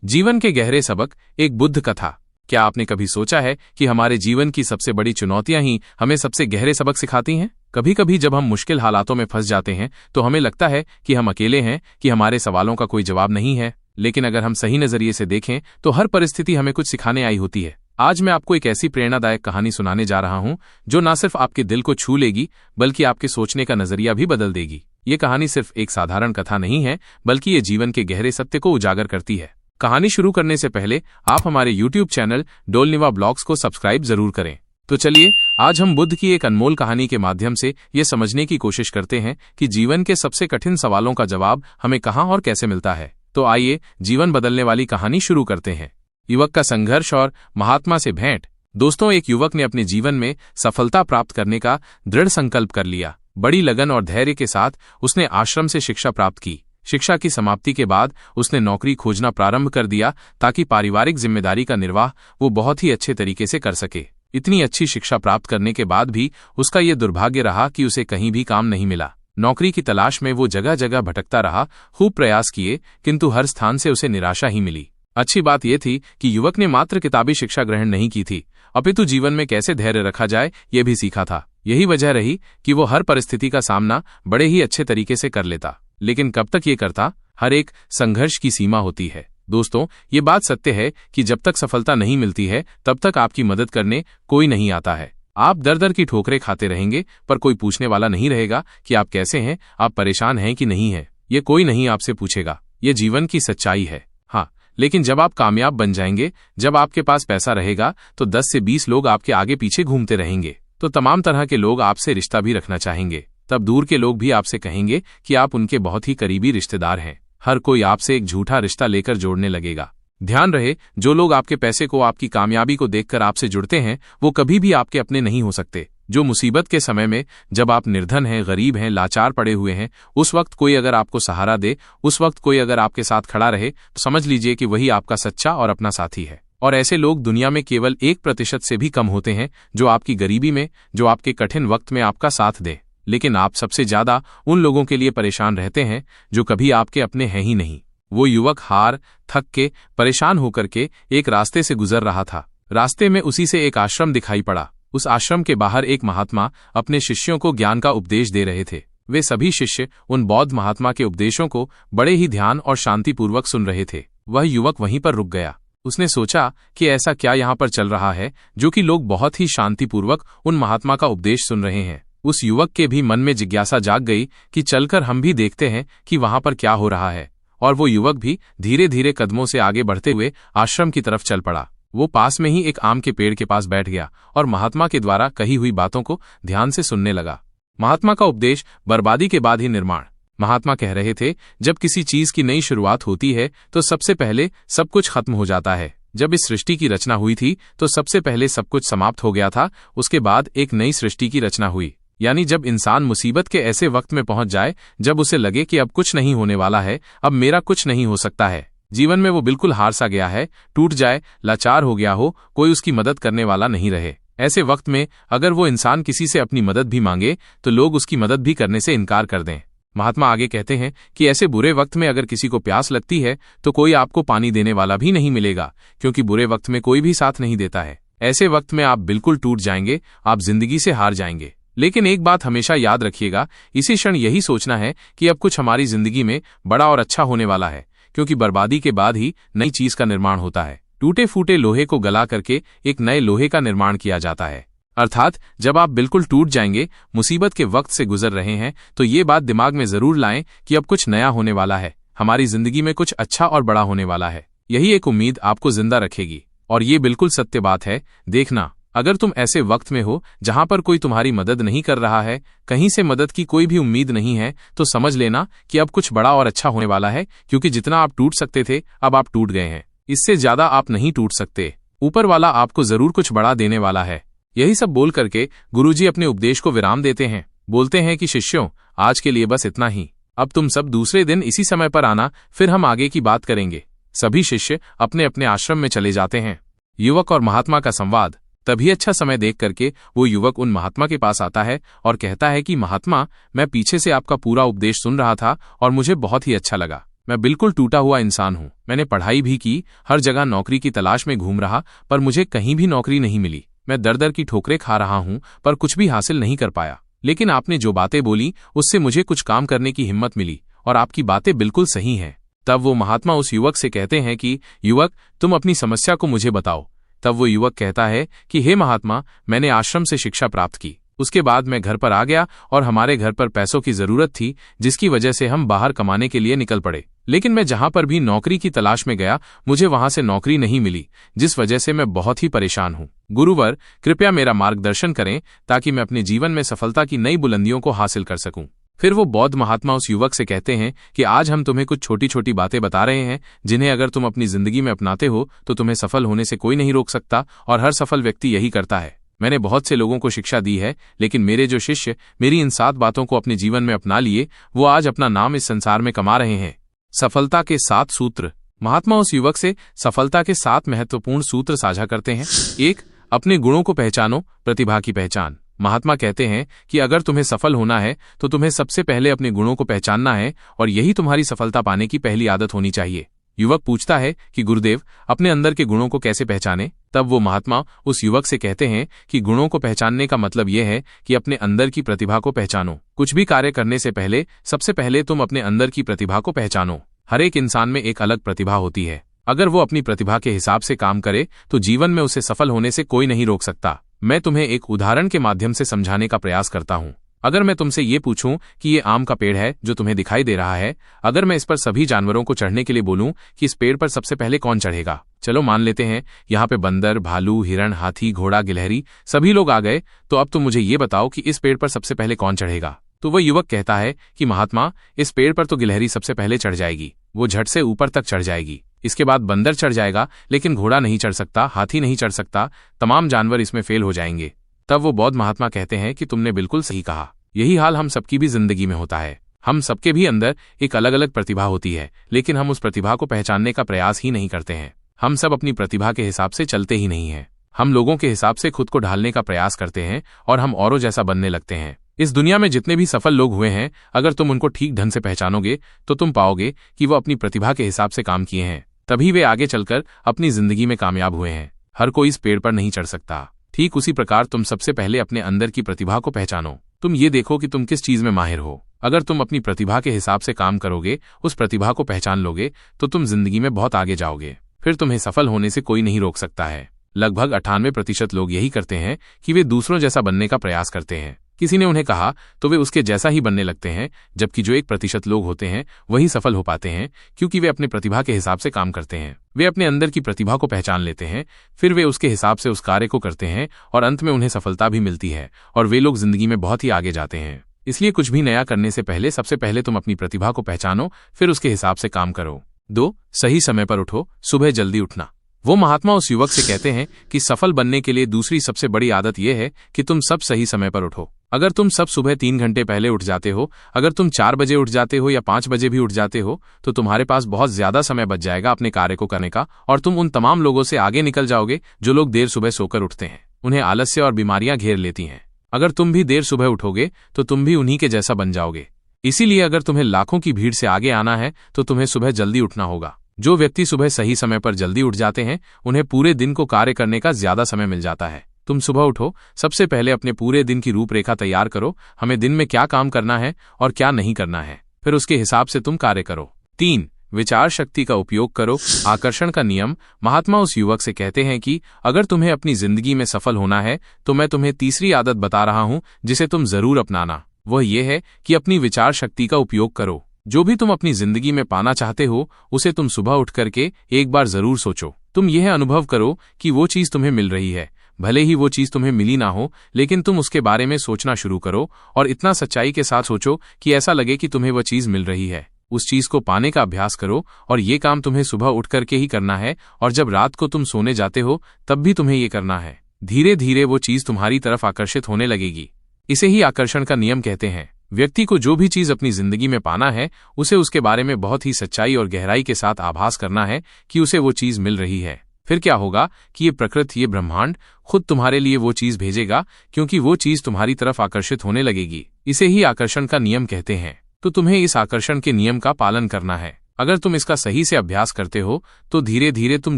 जीवन के गहरे सबक, एक बुद्ध कथा। क्या आपने कभी सोचा है कि हमारे जीवन की सबसे बड़ी चुनौतियां ही हमें सबसे गहरे सबक सिखाती हैं? कभी कभी जब हम मुश्किल हालातों में फंस जाते हैं तो हमें लगता है कि हम अकेले हैं, कि हमारे सवालों का कोई जवाब नहीं है। लेकिन अगर हम सही नजरिए से देखें तो हर परिस्थिति हमें कुछ सिखाने आई होती है। आज मैं आपको एक ऐसी प्रेरणादायक कहानी सुनाने जा रहा हूं जो न सिर्फ आपके दिल को छू लेगी बल्कि आपके सोचने का नजरिया भी बदल देगी। ये कहानी सिर्फ एक साधारण कथा नहीं है, बल्कि ये जीवन के गहरे सत्य को उजागर करती है। कहानी शुरू करने से पहले आप हमारे YouTube चैनल डोलनिवा ब्लॉग्स को सब्सक्राइब जरूर करें। तो चलिए, आज हम बुद्ध की एक अनमोल कहानी के माध्यम से ये समझने की कोशिश करते हैं कि जीवन के सबसे कठिन सवालों का जवाब हमें कहां और कैसे मिलता है। तो आइए जीवन बदलने वाली कहानी शुरू करते हैं। युवक का संघर्ष और महात्मा से भेंट। दोस्तों, एक युवक ने अपने जीवन में सफलता प्राप्त करने का दृढ़ संकल्प कर लिया। बड़ी लगन और धैर्य के साथ उसने आश्रम से शिक्षा प्राप्त की। शिक्षा की समाप्ति के बाद उसने नौकरी खोजना प्रारंभ कर दिया ताकि पारिवारिक जिम्मेदारी का निर्वाह वो बहुत ही अच्छे तरीके से कर सके। इतनी अच्छी शिक्षा प्राप्त करने के बाद भी उसका ये दुर्भाग्य रहा कि उसे कहीं भी काम नहीं मिला। नौकरी की तलाश में वो जगह जगह भटकता रहा, खूब प्रयास किए, किंतु हर स्थान से उसे निराशा ही मिली। अच्छी बात यह थी कि युवक ने मात्र किताबी शिक्षा ग्रहण नहीं की थी, अपितु जीवन में कैसे धैर्य रखा जाए ये भी सीखा था। यही वजह रही कि वो हर परिस्थिति का सामना बड़े ही अच्छे तरीके से कर लेता। लेकिन कब तक ये करता? हर एक संघर्ष की सीमा होती है। दोस्तों, ये बात सत्य है कि जब तक सफलता नहीं मिलती है तब तक आपकी मदद करने कोई नहीं आता है। आप दर दर की ठोकरें खाते रहेंगे, पर कोई पूछने वाला नहीं रहेगा कि आप कैसे हैं, आप परेशान हैं कि नहीं हैं। ये कोई नहीं आपसे पूछेगा। ये जीवन की सच्चाई है। हाँ, लेकिन जब आप कामयाब बन जाएंगे, जब आपके पास पैसा रहेगा, तो 10 से 20 लोग आपके आगे पीछे घूमते रहेंगे। तो तमाम तरह के लोग आपसे रिश्ता भी रखना चाहेंगे। तब दूर के लोग भी आपसे कहेंगे कि आप उनके बहुत ही करीबी रिश्तेदार हैं। हर कोई आपसे एक झूठा रिश्ता लेकर जोड़ने लगेगा। ध्यान रहे, जो लोग आपके पैसे को, आपकी कामयाबी को देखकर आपसे जुड़ते हैं, वो कभी भी आपके अपने नहीं हो सकते। जो मुसीबत के समय में, जब आप निर्धन हैं, गरीब हैं, लाचार पड़े हुए हैं, उस वक्त कोई अगर आपको सहारा दे, उस वक्त कोई अगर आपके साथ खड़ा रहे, तो समझ लीजिए कि वही आपका सच्चा और अपना साथी है। और ऐसे लोग दुनिया में केवल 1% से भी कम होते हैं जो आपकी गरीबी में, जो आपके कठिन वक्त में आपका साथ दे। लेकिन आप सबसे ज्यादा उन लोगों के लिए परेशान रहते हैं जो कभी आपके अपने हैं ही नहीं। वो युवक हार, थक के, परेशान होकर के एक रास्ते से गुजर रहा था। रास्ते में उसी से एक आश्रम दिखाई पड़ा। उस आश्रम के बाहर एक महात्मा अपने शिष्यों को ज्ञान का उपदेश दे रहे थे। वे सभी शिष्य उन बौद्ध महात्मा के उपदेशों को बड़े ही ध्यान और शांतिपूर्वक सुन रहे थे। वह युवक वहीं पर रुक गया। उसने सोचा कि ऐसा क्या यहाँ पर चल रहा है जो कि लोग बहुत ही शांतिपूर्वक उन महात्मा का उपदेश सुन रहे हैं। उस युवक के भी मन में जिज्ञासा जाग गई कि चलकर हम भी देखते हैं कि वहां पर क्या हो रहा है। और वो युवक भी धीरे धीरे कदमों से आगे बढ़ते हुए आश्रम की तरफ चल पड़ा। वो पास में ही एक आम के पेड़ के पास बैठ गया और महात्मा के द्वारा कही हुई बातों को ध्यान से सुनने लगा। महात्मा का उपदेश, बर्बादी के बाद ही निर्माण। महात्मा कह रहे थे, जब किसी चीज की नई शुरुआत होती है तो सबसे पहले सब कुछ खत्म हो जाता है। जब इस सृष्टि की रचना हुई थी तो सबसे पहले सब कुछ समाप्त हो गया था, उसके बाद एक नई सृष्टि की रचना हुई। यानी जब इंसान मुसीबत के ऐसे वक्त में पहुंच जाए जब उसे लगे कि अब कुछ नहीं होने वाला है, अब मेरा कुछ नहीं हो सकता है, जीवन में वो बिल्कुल हार सा गया है, टूट जाए, लाचार हो गया हो, कोई उसकी मदद करने वाला नहीं रहे, ऐसे वक्त में अगर वो इंसान किसी से अपनी मदद भी मांगे तो लोग उसकी मदद भी करने से इनकार कर दें। महात्मा आगे कहते हैं कि ऐसे बुरे वक्त में अगर किसी को प्यास लगती है तो कोई आपको पानी देने वाला भी नहीं मिलेगा, क्योंकि बुरे वक्त में कोई भी साथ नहीं देता है। ऐसे वक्त में आप बिल्कुल टूट जाएंगे, आप जिंदगी से हार जाएंगे। लेकिन एक बात हमेशा याद रखिएगा, इसी क्षण यही सोचना है कि अब कुछ हमारी जिंदगी में बड़ा और अच्छा होने वाला है, क्योंकि बर्बादी के बाद ही नई चीज का निर्माण होता है। टूटे फूटे लोहे को गला करके एक नए लोहे का निर्माण किया जाता है। अर्थात जब आप बिल्कुल टूट जाएंगे, मुसीबत के वक्त से गुजर रहे हैं, तो ये बात दिमाग में जरूर लाएं कि अब कुछ नया होने वाला है, हमारी जिंदगी में कुछ अच्छा और बड़ा होने वाला है। यही एक उम्मीद आपको जिंदा रखेगी। और ये बिल्कुल सत्य बात है। देखना, अगर तुम ऐसे वक्त में हो जहां पर कोई तुम्हारी मदद नहीं कर रहा है, कहीं से मदद की कोई भी उम्मीद नहीं है, तो समझ लेना कि अब कुछ बड़ा और अच्छा होने वाला है, क्योंकि जितना आप टूट सकते थे अब आप टूट गए हैं। इससे ज्यादा आप नहीं टूट सकते। ऊपर वाला आपको जरूर कुछ बड़ा देने वाला है। यही सब बोल करके गुरुजी अपने उपदेश को विराम देते हैं। बोलते हैं कि शिष्यों, आज के लिए बस इतना ही। अब तुम सब दूसरे दिन इसी समय पर आना, फिर हम आगे की बात करेंगे। सभी शिष्य अपने अपने आश्रम में चले जाते हैं। युवक और महात्मा का संवाद। तभी अच्छा समय देख करके वो युवक उन महात्मा के पास आता है और कहता है कि महात्मा, मैं पीछे से आपका पूरा उपदेश सुन रहा था और मुझे बहुत ही अच्छा लगा। मैं बिल्कुल टूटा हुआ इंसान हूँ। मैंने पढ़ाई भी की, हर जगह नौकरी की तलाश में घूम रहा, पर मुझे कहीं भी नौकरी नहीं मिली। मैं दर दर की ठोकरें खा रहा हूँ, पर कुछ भी हासिल नहीं कर पाया। लेकिन आपने जो बातें बोली उससे मुझे कुछ काम करने की हिम्मत मिली, और आपकी बातें बिल्कुल सही हैं। तब वो महात्मा उस युवक से कहते हैं कि युवक, तुम अपनी समस्या को मुझे बताओ। तब वो युवक कहता है कि हे महात्मा, मैंने आश्रम से शिक्षा प्राप्त की। उसके बाद मैं घर पर आ गया और हमारे घर पर पैसों की जरूरत थी, जिसकी वजह से हम बाहर कमाने के लिए निकल पड़े। लेकिन मैं जहां पर भी नौकरी की तलाश में गया, मुझे वहां से नौकरी नहीं मिली, जिस वजह से मैं बहुत ही परेशान हूं। गुरुवर, कृपया मेरा मार्गदर्शन करें ताकि मैं अपने जीवन में सफलता की नई बुलंदियों को हासिल कर सकूं। फिर वो बौद्ध महात्मा उस युवक से कहते हैं कि आज हम तुम्हें कुछ छोटी छोटी बातें बता रहे हैं, जिन्हें अगर तुम अपनी जिंदगी में अपनाते हो तो तुम्हें सफल होने से कोई नहीं रोक सकता, और हर सफल व्यक्ति यही करता है। मैंने बहुत से लोगों को शिक्षा दी है, लेकिन मेरे जो शिष्य मेरी इन 7 बातों को अपने जीवन में अपना लिए, वो आज अपना नाम इस संसार में कमा रहे हैं। सफलता के 7 सूत्र। महात्मा उस युवक से सफलता के 7 महत्वपूर्ण सूत्र साझा करते हैं। 1. अपने गुणों को पहचानो, प्रतिभा की पहचान। महात्मा कहते हैं कि अगर तुम्हें सफल होना है तो तुम्हें सबसे पहले अपने गुणों को पहचानना है, और यही तुम्हारी सफलता पाने की पहली आदत होनी चाहिए। युवक पूछता है कि गुरुदेव, अपने अंदर के गुणों को कैसे पहचाने? तब वो महात्मा उस युवक से कहते हैं कि गुणों को पहचानने का मतलब यह है कि अपने अंदर की प्रतिभा को पहचानो। कुछ भी कार्य करने से पहले सबसे पहले तुम अपने अंदर की प्रतिभा को पहचानो। हर एक इंसान में एक अलग प्रतिभा होती है। अगर वो अपनी प्रतिभा के हिसाब से काम करे तो जीवन में उसे सफल होने से कोई नहीं रोक सकता। मैं तुम्हें एक उदाहरण के माध्यम से समझाने का प्रयास करता हूँ। अगर मैं तुमसे ये पूछूं कि ये आम का पेड़ है जो तुम्हें दिखाई दे रहा है, अगर मैं इस पर सभी जानवरों को चढ़ने के लिए बोलूं कि इस पेड़ पर सबसे पहले कौन चढ़ेगा? चलो मान लेते हैं यहाँ पे बंदर, भालू, हिरण, हाथी, घोड़ा, गिलहरी सभी लोग आ गए, तो अब तुम मुझे ये बताओ कि इस पेड़ पर सबसे पहले कौन चढ़ेगा? तो वह युवक कहता है कि महात्मा, इस पेड़ पर तो गिलहरी सबसे पहले चढ़ जाएगी, वो झट से ऊपर तक चढ़ जाएगी। इसके बाद बंदर चढ़ जाएगा, लेकिन घोड़ा नहीं चढ़ सकता, हाथी नहीं चढ़ सकता, तमाम जानवर इसमें फेल हो जाएंगे। तब वो बौद्ध महात्मा कहते हैं कि तुमने बिल्कुल सही कहा। यही हाल हम सबकी भी जिंदगी में होता है। हम सबके भी अंदर एक अलग अलग प्रतिभा होती है, लेकिन हम उस प्रतिभा को पहचानने का प्रयास ही नहीं करते हैं। हम सब अपनी प्रतिभा के हिसाब से चलते ही नहीं हैं। हम लोगों के हिसाब से खुद को ढालने का प्रयास करते हैं और हम औरों जैसा बनने लगते हैं। इस दुनिया में जितने भी सफल लोग हुए हैं, अगर तुम उनको ठीक ढंग से पहचानोगे तो तुम पाओगे कि वो अपनी प्रतिभा के हिसाब से काम किए हैं, तभी वे आगे चलकर अपनी जिंदगी में कामयाब हुए हैं। हर कोई इस पेड़ पर नहीं चढ़ सकता। ठीक उसी प्रकार तुम सबसे पहले अपने अंदर की प्रतिभा को पहचानो। तुम ये देखो कि तुम किस चीज में माहिर हो। अगर तुम अपनी प्रतिभा के हिसाब से काम करोगे, उस प्रतिभा को पहचान लोगे, तो तुम जिंदगी में बहुत आगे जाओगे। फिर तुम्हें सफल होने से कोई नहीं रोक सकता है। लगभग 98% लोग यही करते हैं कि वे दूसरों जैसा बनने का प्रयास करते हैं। किसी ने उन्हें कहा तो वे उसके जैसा ही बनने लगते हैं, जबकि जो 1% लोग होते हैं वही सफल हो पाते हैं, क्योंकि वे अपनी प्रतिभा के हिसाब से काम करते हैं। वे अपने अंदर की प्रतिभा को पहचान लेते हैं, फिर वे उसके हिसाब से उस कार्य को करते हैं और अंत में उन्हें सफलता भी मिलती है, और वे लोग जिंदगी में बहुत ही आगे जाते हैं। इसलिए कुछ भी नया करने से पहले सबसे पहले तुम अपनी प्रतिभा को पहचानो, फिर उसके हिसाब से काम करो। 2. सही समय पर उठो, सुबह जल्दी उठना। वो महात्मा उस युवक से कहते हैं कि सफल बनने के लिए दूसरी सबसे बड़ी आदत यह है कि तुम सब सही समय पर उठो। अगर तुम सब सुबह 3 घंटे पहले उठ जाते हो, अगर तुम 4 बजे उठ जाते हो या 5 बजे भी उठ जाते हो, तो तुम्हारे पास बहुत ज्यादा समय बच जाएगा अपने कार्य को करने का, और तुम उन तमाम लोगों से आगे निकल जाओगे जो लोग देर सुबह सोकर उठते हैं। उन्हें आलस्य और बीमारियां घेर लेती हैं। अगर तुम भी देर सुबह उठोगे तो तुम भी उन्हीं के जैसा बन जाओगे। इसीलिए अगर तुम्हें लाखों की भीड़ से आगे आना है तो तुम्हें सुबह जल्दी उठना होगा। जो व्यक्ति सुबह सही समय पर जल्दी उठ जाते हैं, उन्हें पूरे दिन को कार्य करने का ज्यादा समय मिल जाता है। तुम सुबह उठो, सबसे पहले अपने पूरे दिन की रूपरेखा तैयार करो, हमें दिन में क्या काम करना है और क्या नहीं करना है, फिर उसके हिसाब से तुम कार्य करो। 3. विचार शक्ति का उपयोग करो, आकर्षण का नियम। महात्मा उस युवक से कहते हैं कि अगर तुम्हें अपनी जिंदगी में सफल होना है तो मैं तुम्हें तीसरी आदत बता रहा हूं, जिसे तुम जरूर अपनाना। वह यह है कि अपनी विचार शक्ति का उपयोग करो। जो भी तुम अपनी जिंदगी में पाना चाहते हो, उसे तुम सुबह उठ करके एक बार जरूर सोचो। तुम यह अनुभव करो कि वो चीज तुम्हें मिल रही है। भले ही वो चीज तुम्हें मिली ना हो, लेकिन तुम उसके बारे में सोचना शुरू करो, और इतना सच्चाई के साथ सोचो कि ऐसा लगे कि तुम्हें वह चीज मिल रही है। उस चीज को पाने का अभ्यास करो, और ये काम तुम्हें सुबह उठ करके ही करना है, और जब रात को तुम सोने जाते हो तब भी तुम्हें ये करना है। धीरे धीरे वो चीज तुम्हारी तरफ आकर्षित होने लगेगी। इसे ही आकर्षण का नियम कहते हैं। व्यक्ति को जो भी चीज अपनी जिंदगी में पाना है, उसे उसके बारे में बहुत ही सच्चाई और गहराई के साथ आभास करना है कि उसे वो चीज मिल रही है। फिर क्या होगा कि ये प्रकृति, ये ब्रह्मांड खुद तुम्हारे लिए वो चीज भेजेगा, क्योंकि वो चीज तुम्हारी तरफ आकर्षित होने लगेगी। इसे ही आकर्षण का नियम कहते हैं। तो तुम्हें इस आकर्षण के नियम का पालन करना है। अगर तुम इसका सही से अभ्यास करते हो तो धीरे धीरे तुम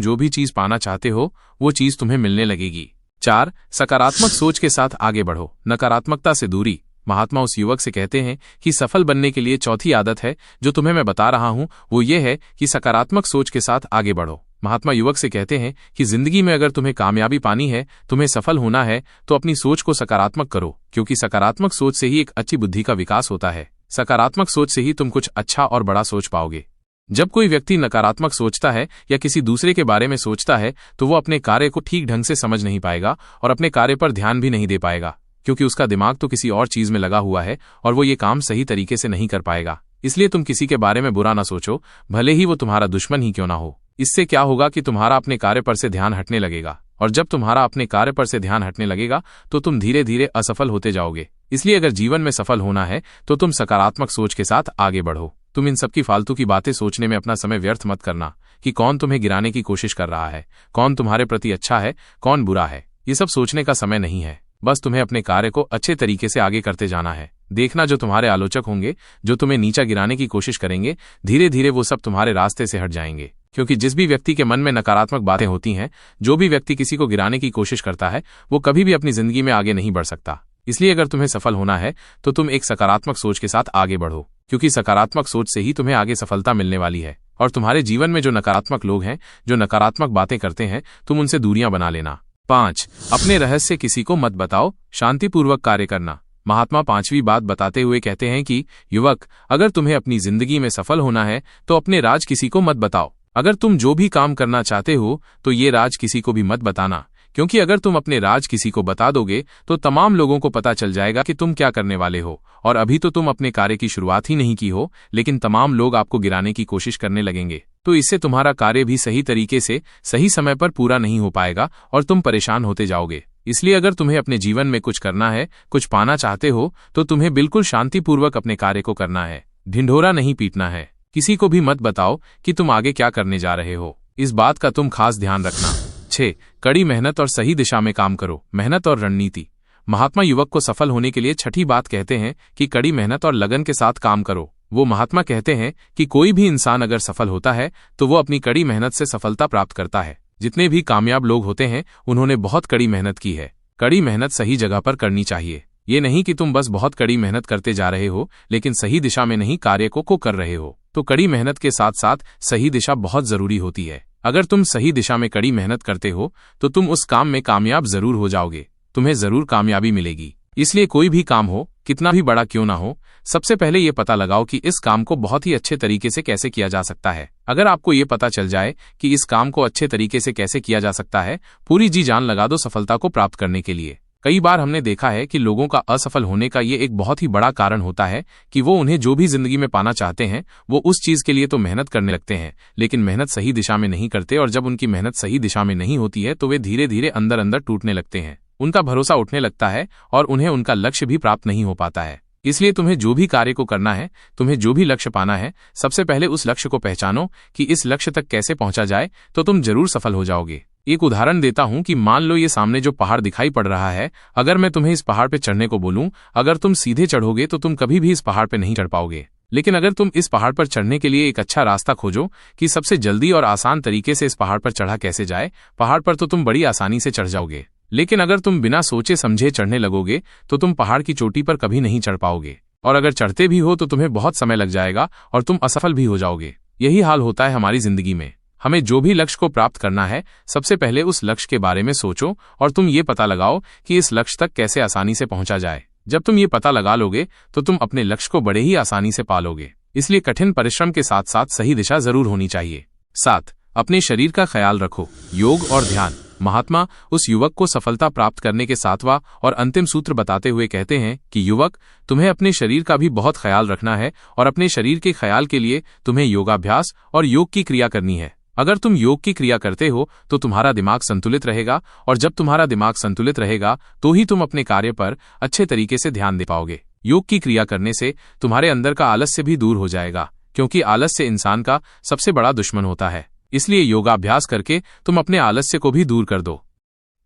जो भी चीज पाना चाहते हो वो चीज तुम्हें मिलने लगेगी। 4. सकारात्मक सोच के साथ आगे बढ़ो, नकारात्मकता से दूरी। महात्मा उस युवक से कहते हैं कि सफल बनने के लिए चौथी आदत है जो तुम्हें मैं बता रहा हूं, वो ये है कि सकारात्मक सोच के साथ आगे बढ़ो। महात्मा युवक से कहते हैं कि जिंदगी में अगर तुम्हें कामयाबी पानी है, तुम्हें सफल होना है, तो अपनी सोच को सकारात्मक करो, क्योंकि सकारात्मक सोच से ही एक अच्छी बुद्धि का विकास होता है। सकारात्मक सोच से ही तुम कुछ अच्छा और बड़ा सोच पाओगे। जब कोई व्यक्ति नकारात्मक सोचता है या किसी दूसरे के बारे में सोचता है तो वो अपने कार्य को ठीक ढंग से समझ नहीं पाएगा और अपने कार्य पर ध्यान भी नहीं दे पाएगा, क्योंकि उसका दिमाग तो किसी और चीज में लगा हुआ है और वो ये काम सही तरीके से नहीं कर पाएगा। इसलिए तुम किसी के बारे में बुरा ना सोचो, भले ही वो तुम्हारा दुश्मन ही क्यों ना हो। इससे क्या होगा कि तुम्हारा अपने कार्य पर से ध्यान हटने लगेगा, और जब तुम्हारा अपने कार्य पर से ध्यान हटने लगेगा तो तुम धीरे धीरे असफल होते जाओगे। इसलिए अगर जीवन में सफल होना है तो तुम सकारात्मक सोच के साथ आगे बढ़ो। तुम इन सबकी फालतू की बातें सोचने में अपना समय व्यर्थ मत करना कि कौन तुम्हें गिराने की कोशिश कर रहा है, कौन तुम्हारे प्रति अच्छा है, कौन बुरा है। ये सब सोचने का समय नहीं है। बस तुम्हें अपने कार्य को अच्छे तरीके से आगे करते जाना है। देखना, जो तुम्हारे आलोचक होंगे, जो तुम्हें नीचा गिराने की कोशिश करेंगे, धीरे धीरे वो सब तुम्हारे रास्ते से हट जाएंगे। क्योंकि जिस भी व्यक्ति के मन में नकारात्मक बातें होती हैं, जो भी व्यक्ति किसी को गिराने की कोशिश करता है, वो कभी भी अपनी जिंदगी में आगे नहीं बढ़ सकता। इसलिए अगर तुम्हें सफल होना है तो तुम एक सकारात्मक सोच के साथ आगे बढ़ो, क्योंकि सकारात्मक सोच से ही तुम्हें आगे सफलता मिलने वाली है। और तुम्हारे जीवन में जो नकारात्मक लोग हैं, जो नकारात्मक बातें करते हैं, तुम उनसे दूरियां बना लेना। 5. अपने रहस्य किसी को मत बताओ, शांतिपूर्वक कार्य करना। महात्मा 5वीं बात बताते हुए कहते हैं कि युवक, अगर तुम्हें अपनी जिंदगी में सफल होना है तो अपने राज किसी को मत बताओ। अगर तुम जो भी काम करना चाहते हो तो ये राज किसी को भी मत बताना, क्योंकि अगर तुम अपने राज किसी को बता दोगे तो तमाम लोगों को पता चल जाएगा कि तुम क्या करने वाले हो। और अभी तो तुम अपने कार्य की शुरुआत ही नहीं की हो, लेकिन तमाम लोग आपको गिराने की कोशिश करने लगेंगे। तो इससे तुम्हारा कार्य भी सही तरीके से सही समय पर पूरा नहीं हो पाएगा और तुम परेशान होते जाओगे। इसलिए अगर तुम्हें अपने जीवन में कुछ करना है, कुछ पाना चाहते हो, तो तुम्हें बिल्कुल शांतिपूर्वक अपने कार्य को करना है, ढिंढोरा नहीं पीटना है। किसी को भी मत बताओ कि तुम आगे क्या करने जा रहे हो, इस बात का तुम खास ध्यान रखना। 6. कड़ी मेहनत और सही दिशा में काम करो, मेहनत और रणनीति। महात्मा युवक को सफल होने के लिए छठी बात कहते हैं कि कड़ी मेहनत और लगन के साथ काम करो। वो महात्मा कहते हैं कि कोई भी इंसान अगर सफल होता है तो वो अपनी कड़ी मेहनत से सफलता प्राप्त करता है। जितने भी कामयाब लोग होते हैं उन्होंने बहुत कड़ी मेहनत की है। कड़ी मेहनत सही जगह पर करनी चाहिए। ये नहीं कि तुम बस बहुत कड़ी मेहनत करते जा रहे हो लेकिन सही दिशा में नहीं कार्य को कर रहे हो। तो कड़ी मेहनत के साथ साथ सही दिशा बहुत जरूरी होती है। अगर तुम सही दिशा में कड़ी मेहनत करते हो तो तुम उस काम में कामयाब जरूर हो जाओगे, तुम्हें जरूर कामयाबी मिलेगी। इसलिए कोई भी काम हो, कितना भी बड़ा क्यों ना हो, सबसे पहले ये पता लगाओ कि इस काम को बहुत ही अच्छे तरीके से कैसे किया जा सकता है। अगर आपको ये पता चल जाए कि इस काम को अच्छे तरीके से कैसे किया जा सकता है, पूरी जी जान लगा दो सफलता को प्राप्त करने के लिए। कई बार हमने देखा है कि लोगों का असफल होने का ये एक बहुत ही बड़ा कारण होता है कि वो उन्हें जो भी जिंदगी में पाना चाहते हैं वो उस चीज के लिए तो मेहनत करने लगते हैं, लेकिन मेहनत सही दिशा में नहीं करते, और जब उनकी मेहनत सही दिशा में नहीं होती है तो वे धीरे धीरे अंदर अंदर टूटने लगते हैं, उनका भरोसा उठने लगता है और उन्हें उनका लक्ष्य भी प्राप्त नहीं हो पाता है। इसलिए तुम्हें जो भी कार्य को करना है, तुम्हें जो भी लक्ष्य पाना है, सबसे पहले उस लक्ष्य को पहचानो कि इस लक्ष्य तक कैसे पहुंचा जाए, तो तुम जरूर सफल हो जाओगे। एक उदाहरण देता हूं कि मान लो ये सामने जो पहाड़ दिखाई पड़ रहा है, अगर मैं तुम्हें इस पहाड़ पे चढ़ने को बोलूं, अगर तुम सीधे चढ़ोगे तो तुम कभी भी इस पहाड़ पे नहीं चढ़ पाओगे। लेकिन अगर तुम इस पहाड़ पर चढ़ने के लिए एक अच्छा रास्ता खोजो कि सबसे जल्दी और आसान तरीके से इस पहाड़ पर चढ़ा कैसे जाए, पहाड़ पर तो तुम बड़ी आसानी से चढ़ जाओगे। लेकिन अगर तुम बिना सोचे समझे चढ़ने लगोगे तो तुम पहाड़ की चोटी पर कभी नहीं चढ़ पाओगे, और अगर चढ़ते भी हो तो तुम्हें बहुत समय लग जाएगा और तुम असफल भी हो जाओगे। यही हाल होता है हमारी जिंदगी में। हमें जो भी लक्ष्य को प्राप्त करना है, सबसे पहले उस लक्ष्य के बारे में सोचो और तुम ये पता लगाओ कि इस लक्ष्य तक कैसे आसानी से पहुंचा जाए। जब तुम ये पता लगा लोगे तो तुम अपने लक्ष्य को बड़े ही आसानी से पालोगे। इसलिए कठिन परिश्रम के साथ साथ सही दिशा जरूर होनी चाहिए। 7. अपने शरीर का ख्याल रखो, योग और ध्यान। महात्मा उस युवक को सफलता प्राप्त करने के 7वां और अंतिम सूत्र बताते हुए कहते हैं कि युवक, तुम्हें अपने शरीर का भी बहुत ख्याल रखना है, और अपने शरीर के ख्याल के लिए तुम्हें योगाभ्यास और योग की क्रिया करनी है। अगर तुम योग की क्रिया करते हो तो तुम्हारा दिमाग संतुलित रहेगा, और जब तुम्हारा दिमाग संतुलित रहेगा तो ही तुम अपने कार्य पर अच्छे तरीके से ध्यान दे पाओगे। योग की क्रिया करने से तुम्हारे अंदर का आलस्य भी दूर हो जाएगा, क्योंकि आलस्य इंसान का सबसे बड़ा दुश्मन होता है। इसलिए योगाभ्यास करके तुम अपने आलस्य को भी दूर कर दो।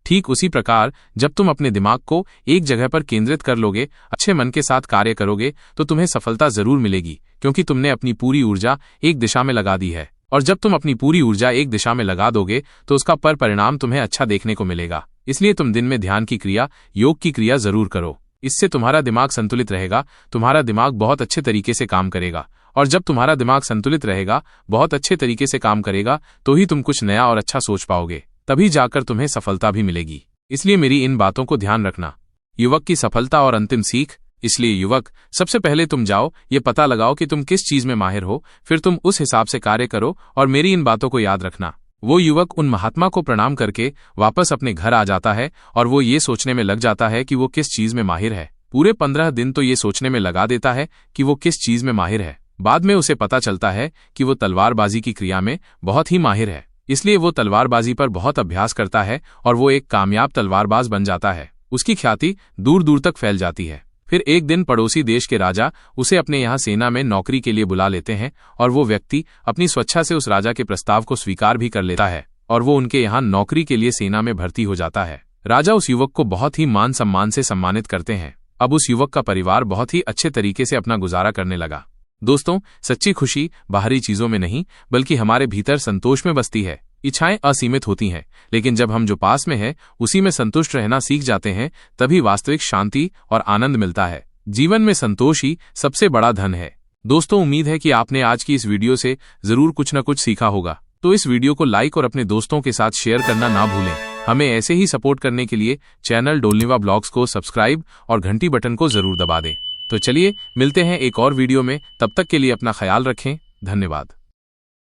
ठीक उसी प्रकार जब तुम अपने दिमाग को एक जगह पर केंद्रित कर लोगे, अच्छे मन के साथ कार्य करोगे, तो तुम्हें सफलता जरूर मिलेगी, क्योंकि तुमने अपनी पूरी ऊर्जा एक दिशा में लगा दी है। और जब तुम अपनी पूरी ऊर्जा एक दिशा में लगा दोगे तो उसका परिणाम तुम्हें अच्छा देखने को मिलेगा। इसलिए तुम दिन में ध्यान की क्रिया, योग की क्रिया जरूर करो। इससे तुम्हारा दिमाग संतुलित रहेगा, तुम्हारा दिमाग बहुत अच्छे तरीके से काम करेगा। और जब तुम्हारा दिमाग संतुलित रहेगा, बहुत अच्छे तरीके से काम करेगा, तो ही तुम कुछ नया और अच्छा सोच पाओगे, तभी जाकर तुम्हें सफलता भी मिलेगी। इसलिए मेरी इन बातों को ध्यान रखना। युवक की सफलता और अंतिम सीख। इसलिए युवक, सबसे पहले तुम जाओ, ये पता लगाओ कि तुम किस चीज में माहिर हो, फिर तुम उस हिसाब से कार्य करो और मेरी इन बातों को याद रखना। वो युवक उन महात्मा को प्रणाम करके वापस अपने घर आ जाता है और वो ये सोचने में लग जाता है कि वो किस चीज में माहिर है। पूरे 15 दिन तो ये सोचने में लगा देता है कि वो किस चीज में माहिर है। बाद में उसे पता चलता है कि वो तलवारबाजी की क्रिया में बहुत ही माहिर है। इसलिए वो तलवारबाजी पर बहुत अभ्यास करता है और वो एक कामयाब तलवारबाज बन जाता है। उसकी ख्याति दूर दूर तक फैल जाती है। फिर एक दिन पड़ोसी देश के राजा उसे अपने यहाँ सेना में नौकरी के लिए बुला लेते हैं और वो व्यक्ति अपनी स्वेच्छा से उस राजा के प्रस्ताव को स्वीकार भी कर लेता है और वो उनके यहाँ नौकरी के लिए सेना में भर्ती हो जाता है। राजा उस युवक को बहुत ही मान सम्मान से सम्मानित करते हैं। अब उस युवक का परिवार बहुत ही अच्छे तरीके से अपना गुजारा करने लगा। दोस्तों, सच्ची खुशी बाहरी चीजों में नहीं, बल्कि हमारे भीतर संतोष में बसती है। इच्छाएं असीमित होती हैं, लेकिन जब हम जो पास में है उसी में संतुष्ट रहना सीख जाते हैं, तभी वास्तविक शांति और आनंद मिलता है। जीवन में संतोष ही सबसे बड़ा धन है। दोस्तों, उम्मीद है कि आपने आज की इस वीडियो से जरूर कुछ न कुछ सीखा होगा। तो इस वीडियो को लाइक और अपने दोस्तों के साथ शेयर करना ना भूलें। हमें ऐसे ही सपोर्ट करने के लिए चैनल डोलनीवा ब्लॉग्स को सब्सक्राइब और घंटी बटन को जरूर दबा दें। तो चलिए मिलते हैं एक और वीडियो में। तब तक के लिए अपना ख्याल रखें। धन्यवाद।